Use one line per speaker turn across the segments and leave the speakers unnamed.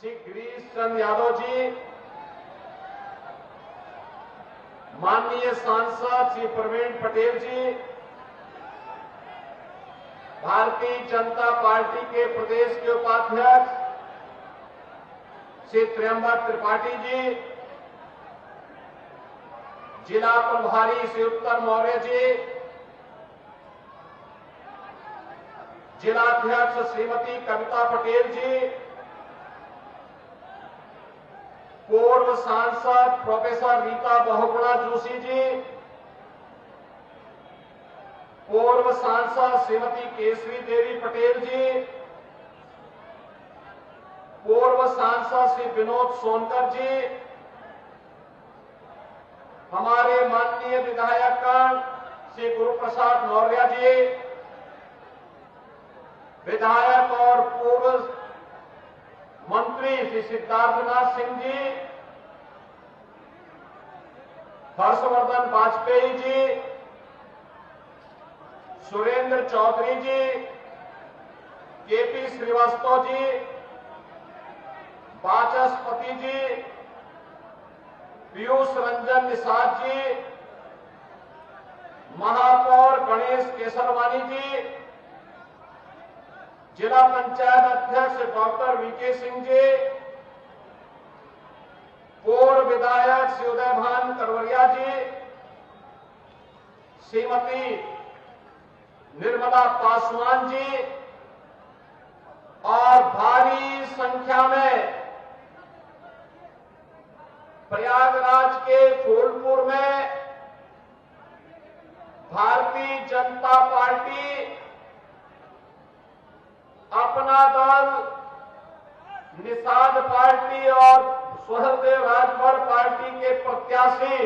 श्री गिरीश चंद्र यादव जी, माननीय सांसद श्री प्रवीण पटेल जी, भारतीय जनता पार्टी के प्रदेश के उपाध्यक्ष श्री त्र्यंबक त्रिपाठी जी, जिला प्रभारी श्री उत्तर मौर्य जी, जिलाध्यक्ष श्रीमती कविता पटेल जी, पूर्व सांसद प्रोफेसर रीता बहुगुणा जोशी जी, पूर्व सांसद श्रीमती केसरी देवी पटेल जी, पूर्व सांसद श्री विनोद सोनकर जी, हमारे माननीय विधायकगण श्री गुरुप्रसाद मौर्य जी, विधायक और पूर्व मंत्री श्री सिद्धार्थनाथ सिंह जी, हर्षवर्धन वाजपेयी जी, सुरेंद्र चौधरी जी, केपी श्रीवास्तव जी, वाचस्पति जी, पीयूष रंजन निषाद जी, महापौर गणेश केसरवानी जी, जिला पंचायत अध्यक्ष डॉक्टर वीके सिंह जी, पूर्व विधायक श्री उदयभान करवरिया जी, श्रीमती निर्मला पासवान जी और भारी संख्या में प्रयागराज के फूलपुर में भारतीय जनता पार्टी अपना दल, निषाद पार्टी और स्वहलदेव राजभर पार्टी के प्रत्याशी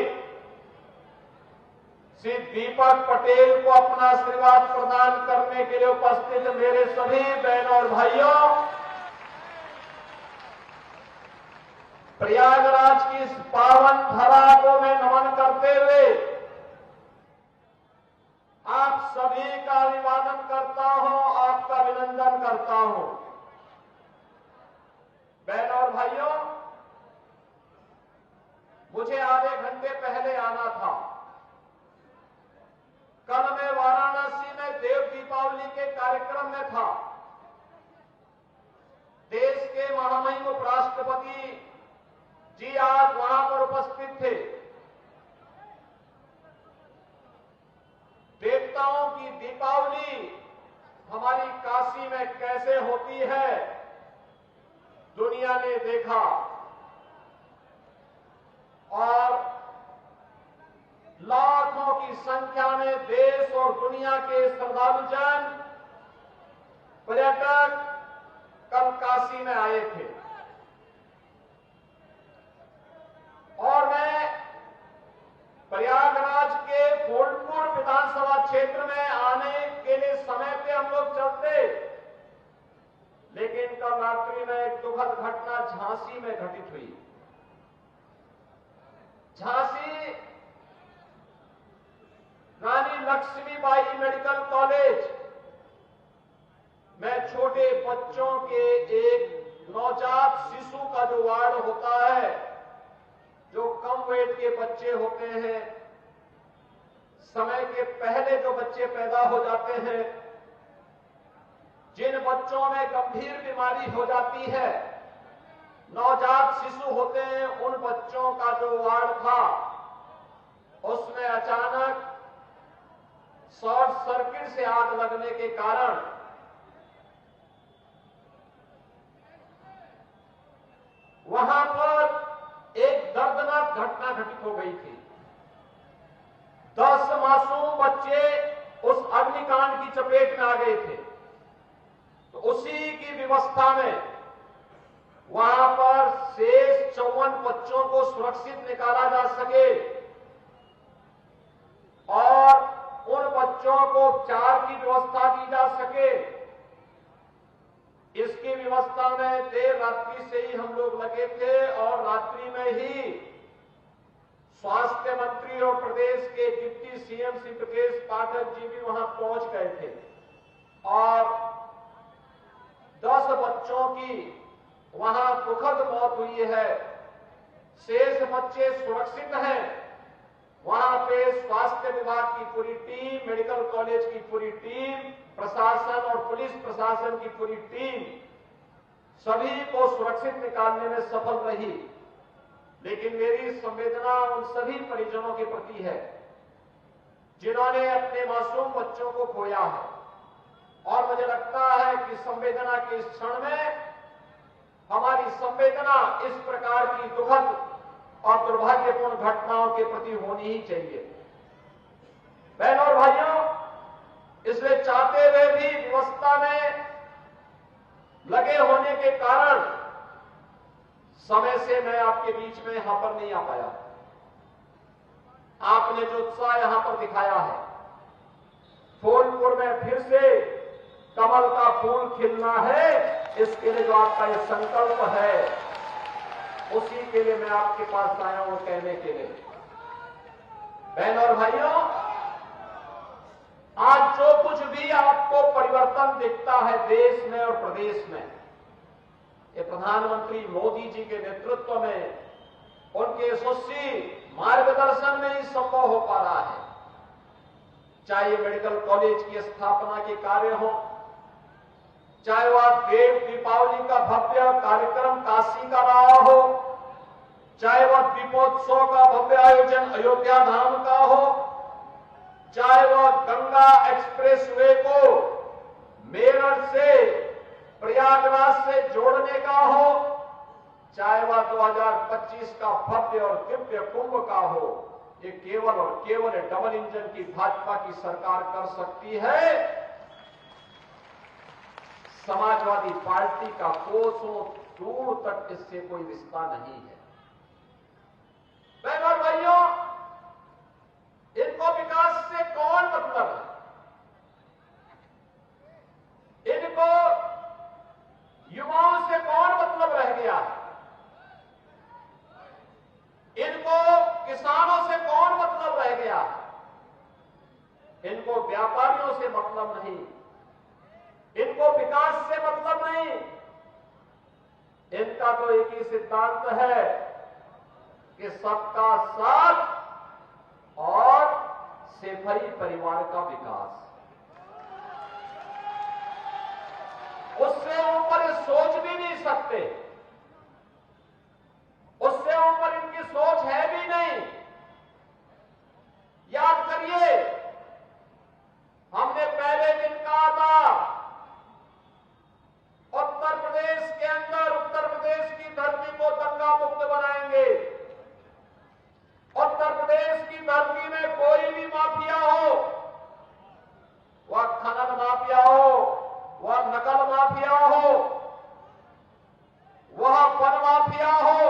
श्री दीपक पटेल को अपना आशीर्वाद प्रदान करने के लिए उपस्थित मेरे सभी बहनों और भाइयों, प्रयागराज की इस पावन धरा को मैं नमन करते हुए आप सभी का अभिवादन करता हूं, आपका अभिनंदन करता हूं। बहनों और भाइयों, मुझे आधे घंटे पहले आना था। कल मैं वाराणसी में देव दीपावली के कार्यक्रम में था। देश के महामहिम उपराष्ट्रपति जी आज वहां पर उपस्थित थे। देवताओं की दीपावली हमारी काशी में कैसे होती है, दुनिया ने देखा और लाखों की संख्या में देश और दुनिया के श्रद्धालुजन, पर्यटक कल काशी में आए थे और मैं प्रयागराज के फूलपुर विधानसभा क्षेत्र में आने के लिए समय पे हम लोग चलते, लेकिन कल रात्रि में एक दुखद घटना झांसी में घटित हुई। झांसी रानी लक्ष्मीबाई मेडिकल कॉलेज में छोटे बच्चों के एक नवजात शिशु का जो वार्ड होता है, जो कम वेट के बच्चे होते हैं, समय के पहले जो बच्चे पैदा हो जाते हैं, जिन बच्चों में गंभीर बीमारी हो जाती है, नवजात शिशु होते हैं, उन बच्चों का जो वार्ड था, उसमें अचानक शॉर्ट सर्किट से आग लगने के कारण वहां पर एक दर्दनाक घटना घटित हो गई थी। 10 मासूम बच्चे उस अग्निकांड की चपेट में आ गए थे। तो उसी की व्यवस्था में वहां पर शेष 54 बच्चों को सुरक्षित निकाला जा सके और उन बच्चों को उपचार की व्यवस्था की जा सके, इसकी व्यवस्था में देर रात्रि से ही हम लोग लगे थे और रात्रि में ही स्वास्थ्य मंत्री और प्रदेश के डिप्टी सीएम श्री ब्रजेश पाठक जी भी वहां पहुंच गए थे और 10 बच्चों की वहां दुखद मौत हुई है, शेष बच्चे सुरक्षित हैं। वहां पे स्वास्थ्य विभाग की पूरी टीम, मेडिकल कॉलेज की पूरी टीम, प्रशासन और पुलिस प्रशासन की पूरी टीम सभी को सुरक्षित निकालने में सफल रही। लेकिन मेरी संवेदना उन सभी परिजनों के प्रति है जिन्होंने अपने मासूम बच्चों को खोया है। और मुझे लगता है कि संवेदना के इस क्षण में हमारी संवेदना इस प्रकार की दुखद और दुर्भाग्यपूर्ण घटनाओं के प्रति होनी ही चाहिए। बहनों और भाइयों, इसलिए चाहते हुए भी व्यवस्था में लगे होने के कारण समय से मैं आपके बीच में यहां पर नहीं आ पाया। आपने जो उत्साह यहां पर दिखाया है, फूलपुर में फिर से कमल का फूल खिलना है, इसके लिए जो आपका ये संकल्प है, उसी के लिए मैं आपके पास आया हूं कहने के लिए। बहनों और भाइयों, आज जो कुछ भी आपको परिवर्तन दिखता है देश में और प्रदेश में, ये प्रधानमंत्री मोदी जी के नेतृत्व में, उनके यशस्वी मार्गदर्शन में ही संभव हो पा रहा है। चाहे ये मेडिकल कॉलेज की स्थापना के कार्य हो, चाहे वह देव दीपावली का भव्य कार्यक्रम काशी का रहा हो, चाहे वह दीपोत्सव का भव्य आयोजन अयोध्या धाम का हो, चाहे वह गंगा एक्सप्रेसवे को मेरठ से प्रयागराज से जोड़ने का हो, चाहे वह 2025 का भव्य और दिव्य कुंभ का हो, ये केवल और केवल डबल इंजन की भाजपा की सरकार कर सकती है। समाजवादी पार्टी का कोसों दूर तक इससे कोई रिश्ता नहीं है। बहनों और भाइयों, इनको विकास से कौन मतलब है? इनको युवाओं से कौन मतलब रह गया है? इनको किसानों से कौन मतलब रह गया है? इनको व्यापारियों से मतलब नहीं, इनको विकास से मतलब नहीं। इनका तो एक ही सिद्धांत है कि सबका साथ और सेफई परिवार का विकास। उससे ऊपर ये सोच भी नहीं सकते, उससे ऊपर इनकी सोच है भी नहीं। याद करिए, हमने पहले दिन कहा था उत्तर प्रदेश के अंदर, उत्तर प्रदेश की धरती को दंगा मुक्त बनाएंगे। उत्तर प्रदेश की धरती में कोई भी माफिया हो, वह खनन माफिया हो, वह नकल माफिया हो, वह वन माफिया हो,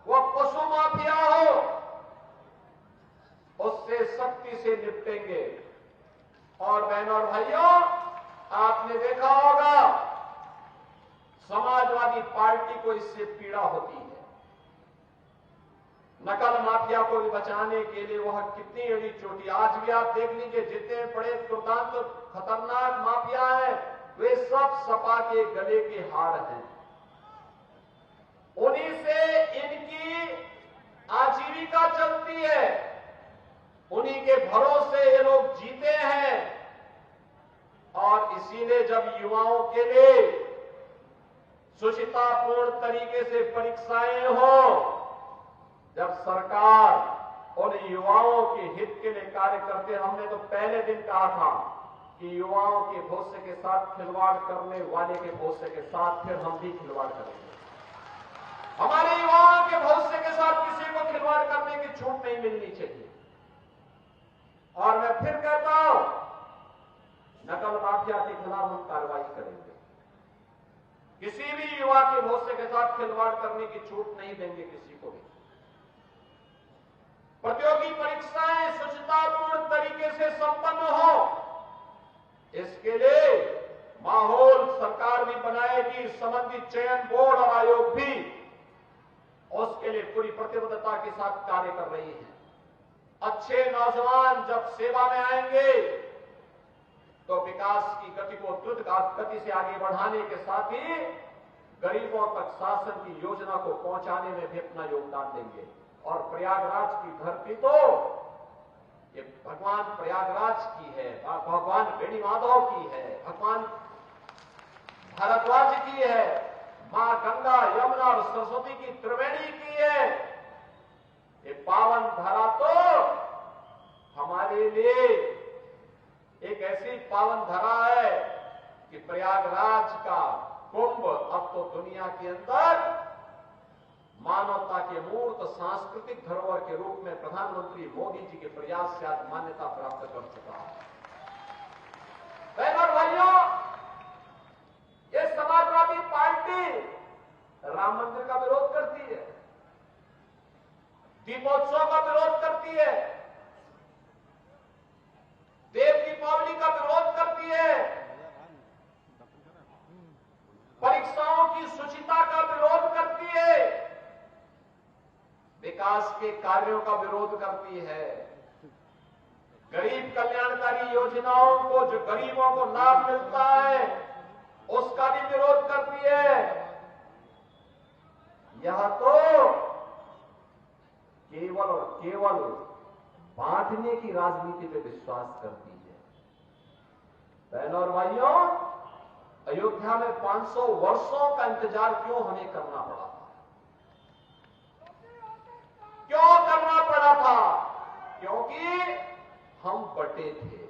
वह पशु माफिया हो, उससे सख्ती से निपटेंगे। और बहनों और भाइयों, आपने देखा होगा समाजवादी पार्टी को इससे पीड़ा होती है। नकल माफिया को भी बचाने के लिए वह कितनी एड़ी चोटी, आज भी आप देख लीजिए, जितने बड़े दुर्दांत खतरनाक माफिया हैं, वे सब सपा के गले के हार हैं। उन्हीं से इनकी आजीविका चलती है, उन्हीं के भरोसे ये लोग जीते हैं। और इसीलिए जब युवाओं के लिए सुचितापूर्ण तरीके से परीक्षाएं हो, जब सरकार उन युवाओं के हित के लिए कार्य करते, हमने तो पहले दिन कहा था कि युवाओं के भविष्य के साथ खिलवाड़ करने वाले के भविष्य के साथ फिर हम भी खिलवाड़ करेंगे। हमारे युवाओं के भविष्य के साथ किसी को खिलवाड़ करने की छूट नहीं मिलनी चाहिए। और मैं फिर कहता हूं, नकल माफिया के खिलाफ हम कार्रवाई करेंगे। किसी भी युवा के भविष्य के साथ खिलवाड़ करने की छूट नहीं देंगे किसी को भी। प्रतियोगी परीक्षाएं सुचितापूर्ण तरीके से संपन्न हो, इसके लिए माहौल सरकार भी बनाएगी, संबंधित चयन बोर्ड और आयोग भी उसके लिए पूरी प्रतिबद्धता के साथ कार्य कर रही है। अच्छे नौजवान जब सेवा में आएंगे तो विकास की गति को द्रुत गति से आगे बढ़ाने के साथ ही गरीबों तक शासन की योजना को पहुंचाने में भी अपना योगदान देंगे। और प्रयागराज की धरती तो ये भगवान प्रयागराज की है, भगवान वेणी माधव की है, भगवान भारद्वाज की है, मां गंगा, यमुना और सरस्वती की त्रिवेणी की है। ये पावन धरा तो हमारे लिए एक ऐसी पावन धरा है कि प्रयागराज का कुंभ अब तो दुनिया के अंदर मानवता के मूर्त सांस्कृतिक धरोहर के रूप में प्रधानमंत्री मोदी जी के प्रयास से आज मान्यता प्राप्त कर चुका है। बहनों और भाइयों, ये समाजवादी पार्टी राम मंदिर का विरोध करती है, दीपोत्सव का विरोध करती है, देव दीपावली का विरोध करती है, परीक्षाओं की शुचिता का विरोध करती है, विकास के कार्यों का विरोध करती है, गरीब कल्याणकारी योजनाओं को जो गरीबों को लाभ मिलता है उसका भी विरोध करती है। यह तो केवल और केवल बांटने की राजनीति पे विश्वास करती है। बहनों और भाइयों, अयोध्या में 500 वर्षों का इंतजार क्यों हमें करना पड़ा था? क्यों करना पड़ा था? क्योंकि हम बटे थे।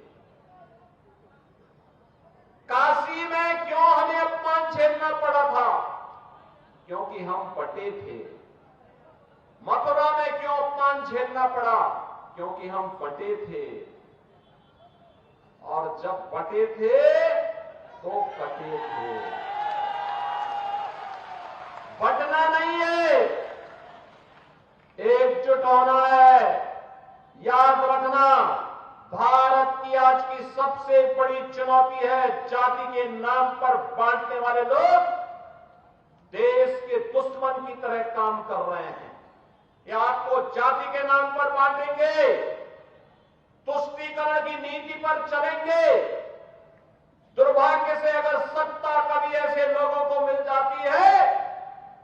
काशी में क्यों हमें अपमान झेलना पड़ा था? क्योंकि हम बटे थे। मथुरा में क्यों अपमान झेलना पड़ा? क्योंकि हम बटे थे। और जब बटे थे तो कटे थे। बटना नहीं है, एकजुट होना है। याद रखना, भारत की आज की सबसे बड़ी चुनौती है जाति के नाम पर बांटने वाले लोग देश के दुश्मन की तरह काम कर रहे हैं। ये आपको जाति के नाम पर बांटेंगे, तुष्टीकरण की नीति पर चलेंगे। दुर्भाग्य से अगर सत्ता कभी ऐसे लोगों को मिल जाती है,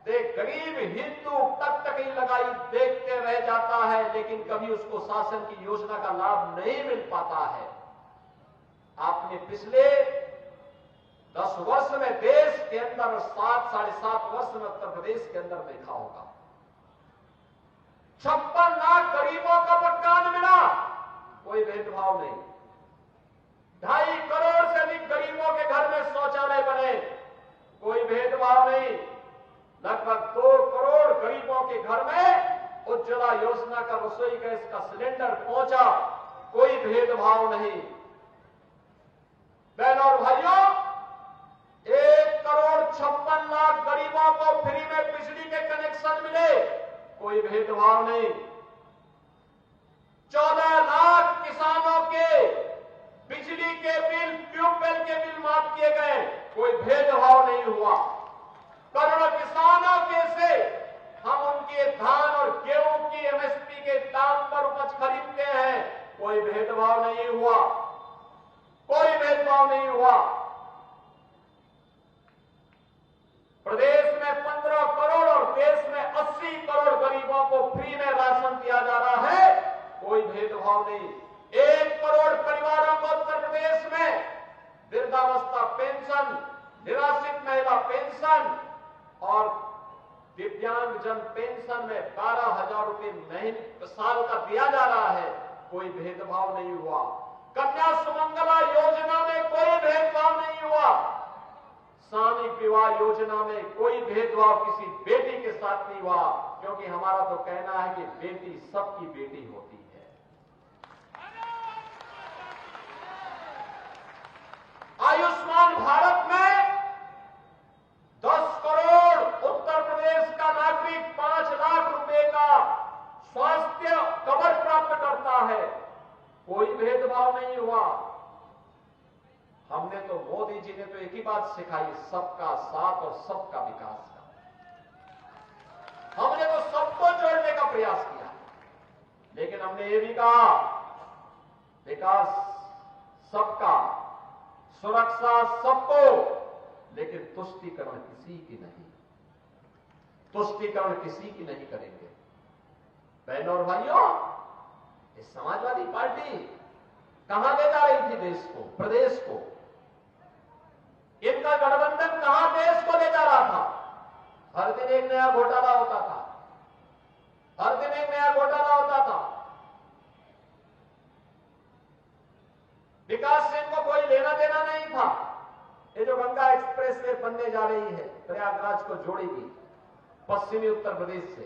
देख गरीब हिंदू टकटकी लगाई देखते रह जाता है, लेकिन कभी उसको शासन की योजना का लाभ नहीं मिल पाता है। आपने पिछले 10 वर्ष में देश के अंदर 7 साढ़े 7 वर्ष में उत्तर प्रदेश के अंदर देखा होगा 56 लाख गरीबों का मकान मिला, कोई भेदभाव नहीं। 2.5 करोड़ से अधिक गरीबों के घर में शौचालय बने, कोई भेदभाव नहीं। लगभग 2 करोड़ गरीबों के घर में उज्ज्वला योजना का रसोई गैस का सिलेंडर पहुंचा, कोई भेदभाव नहीं। बहनों और भाइयों, 1 करोड़ 56 लाख गरीबों को फ्री में बिजली के कनेक्शन मिले, कोई भेदभाव नहीं। 14 लाख किसानों के बिजली के बिल, ट्यूबवेल के बिल माफ किए गए, कोई भेदभाव नहीं हुआ। करोड़ों किसानों के से हम उनके धान और गेहूं की एमएसपी के दाम पर उपज खरीदते हैं, कोई भेदभाव नहीं हुआ, कोई भेदभाव नहीं हुआ। प्रदेश में 15 करोड़ और देश में 80 करोड़ गरीबों को फ्री में राशन दिया जा रहा है, कोई भेदभाव नहीं। 1 करोड़ परिवारों को उत्तर प्रदेश में वृद्धावस्था पेंशन, निराश्रित महिला पेंशन और दिव्यांगजन पेंशन में 12,000 रुपए महीने साल का दिया जा रहा है, कोई भेदभाव नहीं हुआ। कन्या सुमंगला योजना में कोई भेदभाव नहीं हुआ। सामूहिक विवाह योजना में कोई भेदभाव किसी बेटी के साथ नहीं हुआ, क्योंकि हमारा तो कहना है कि बेटी सबकी बेटी होती है। आयुष्मान भारत में 10 करोड़ उत्तर प्रदेश का नागरिक 5 लाख रुपए का स्वास्थ्य कवर प्राप्त करता है, कोई भेदभाव नहीं हुआ। हमने तो, मोदी जी ने तो एक ही बात सिखाई, सबका साथ और सबका विकास का। हमने तो सबको जोड़ने का प्रयास किया, लेकिन हमने ये भी कहा विकास सबका, सुरक्षा सबको, लेकिन तुष्टीकरण किसी की नहीं। तुष्टीकरण किसी की नहीं करेंगे। बहनों और भाइयों, ये समाजवादी पार्टी कहां ले जा रही थी देश को, प्रदेश को? इनका गठबंधन कहां देश को ले जा रहा था? हर दिन एक नया घोटाला होता था, हर दिन एक नया घोटाला होता था। विकास से इनको कोई लेना देना नहीं था। ये जो गंगा एक्सप्रेस वे बनने जा रही है, प्रयागराज को जोड़ेगी पश्चिमी उत्तर प्रदेश से,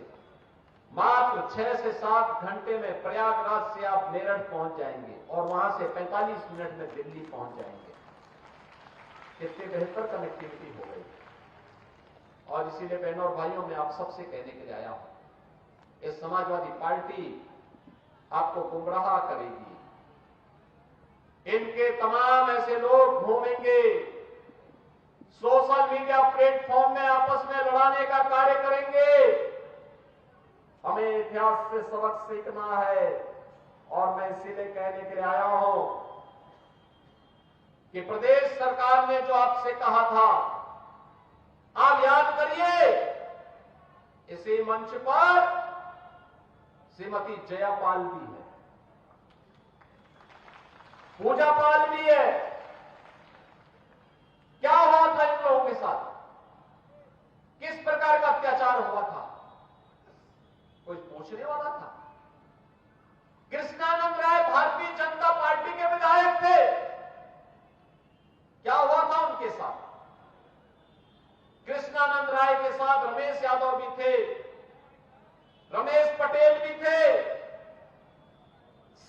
मात्र 6 से 7 घंटे में प्रयागराज से आप मेरठ पहुंच जाएंगे और वहां से 45 मिनट में दिल्ली पहुंच जाएंगे। कितनी बेहतर कनेक्टिविटी हो गई। और इसीलिए बहनों और भाइयों, मैं आप सबसे कहने के लिए आया हूं, ये समाजवादी पार्टी आपको गुमराह करेगी। इनके तमाम ऐसे लोग घूमेंगे, सोशल मीडिया प्लेटफॉर्म में आपस में लड़ाने का कार्य करेंगे। हमें इतिहास से सबक सीखना है और मैं इसीलिए कहने के लिए आया हूं कि प्रदेश सरकार ने जो आपसे कहा था, आप याद करिए, इसी मंच पर श्रीमती जयापाल भी है, पूजा पाल भी है। क्या हुआ था इन लोगों के साथ? किस प्रकार का अत्याचार हुआ था? कोई पूछने वाला था? कृष्णानंद राय भारतीय जनता पार्टी के विधायक थे, क्या हुआ था उनके साथ? कृष्णानंद राय के साथ रमेश यादव भी थे, रमेश पटेल भी थे,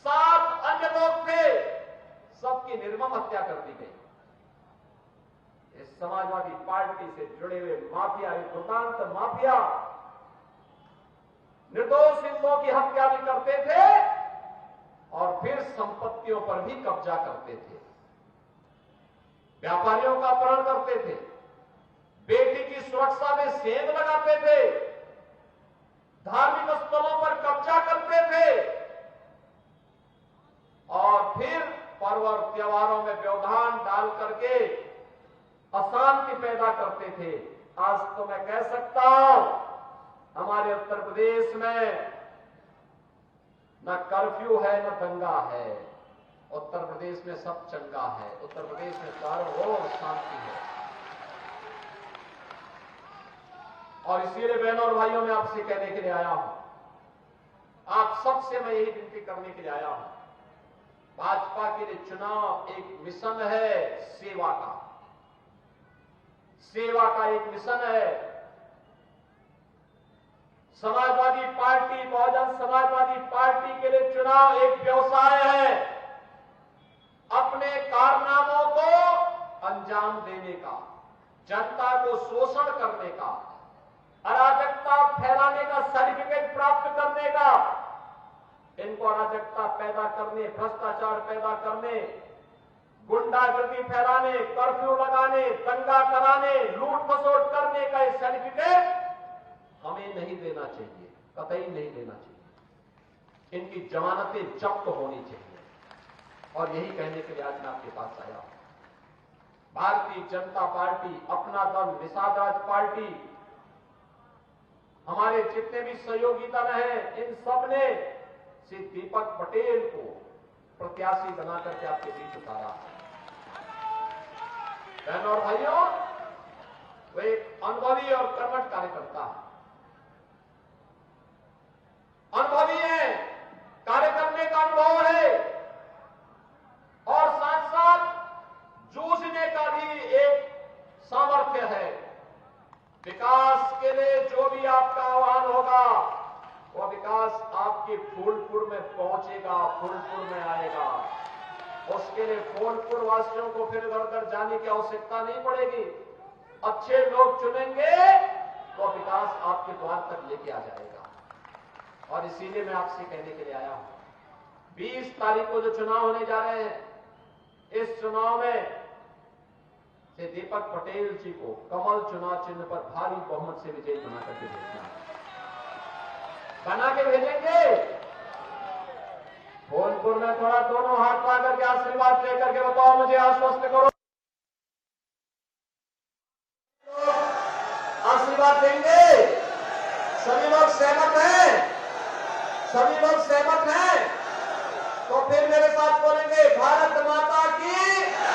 7 अन्य लोग थे, सबकी निर्मम हत्या कर दी गई। इस समाजवादी पार्टी से जुड़े हुए माफिया, एक दुर्दांत माफिया, निर्दोष हिंदुओं की हत्या भी करते थे और फिर संपत्तियों पर भी कब्जा करते थे, व्यापारियों का अपहरण करते थे, बेटी की सुरक्षा में सेंध लगाते थे, धार्मिक स्थलों पर कब्जा करते थे और फिर पर्व और त्योहारों में व्यवधान डाल करके अशांति पैदा करते थे। आज तो मैं कह सकता हूं, हमारे उत्तर प्रदेश में न कर्फ्यू है न दंगा है, उत्तर प्रदेश में सब चंगा है, उत्तर प्रदेश में चारों ओर शांति है। और इसीलिए बहनों और भाइयों, मैं आपसे कहने के लिए आया हूं, आप सबसे मैं यही विनती करने के लिए आया हूं, भाजपा के लिए चुनाव एक मिशन है, सेवा का, सेवा का एक मिशन है। समाजवादी पार्टी, बहुजन समाजवादी पार्टी के लिए चुनाव एक व्यवसाय है, अपने कारनामों को अंजाम देने का, जनता को शोषण करने का, अराजकता फैलाने का सर्टिफिकेट प्राप्त करने का, इनको अराजकता पैदा करने, भ्रष्टाचार पैदा करने, गुंडागर्दी फैलाने, कर्फ्यू लगाने, दंगा कराने, लूट खसोट करने का ये सर्टिफिकेट हमें नहीं देना चाहिए, कतई नहीं देना चाहिए। इनकी जमानतें जब्त होनी चाहिए। और यही कहने के लिए आज मैं आपके पास आया हूं। भारतीय जनता पार्टी, अपना दल, निषाद राज पार्टी, हमारे जितने भी सहयोगी दल हैं, इन सब ने श्री दीपक पटेल को प्रत्याशी बना करके आपके बीच उतारा। बहनों और भाइयों, वो एक अनुभवी और कर्मठ कार्यकर्ता है, अनुभवी है, कार्य करने का अनुभव है और साथ साथ जूझने का भी एक सामर्थ्य है। विकास के लिए जो भी आपका आह्वान होगा, वो विकास आपके फूलपुर में पहुंचेगा, फूलपुर में आएगा। उसके लिए फूलपुर वासियों को फिर इधर उधर जाने की आवश्यकता नहीं पड़ेगी। अच्छे लोग चुनेंगे तो विकास आपके द्वार तक लेके आ जाएगा। और इसीलिए मैं आपसे कहने के लिए आया हूं, 20 तारीख को जो चुनाव होने जा रहे हैं, इस चुनाव में से दीपक पटेल जी को कमल चुनाव चिन्ह पर भारी बहुमत से विजयी बना करके भेजना है। बना के भेजेंगे। फूलपुर में थोड़ा दोनों हाथ पा करके आशीर्वाद लेकर के बताओ, मुझे आश्वस्त करो, आशीर्वाद देंगे। सभी लोग सहमत हैं? सभी लोग सहमत हैं? तो फिर मेरे साथ बोलेंगे भारत माता की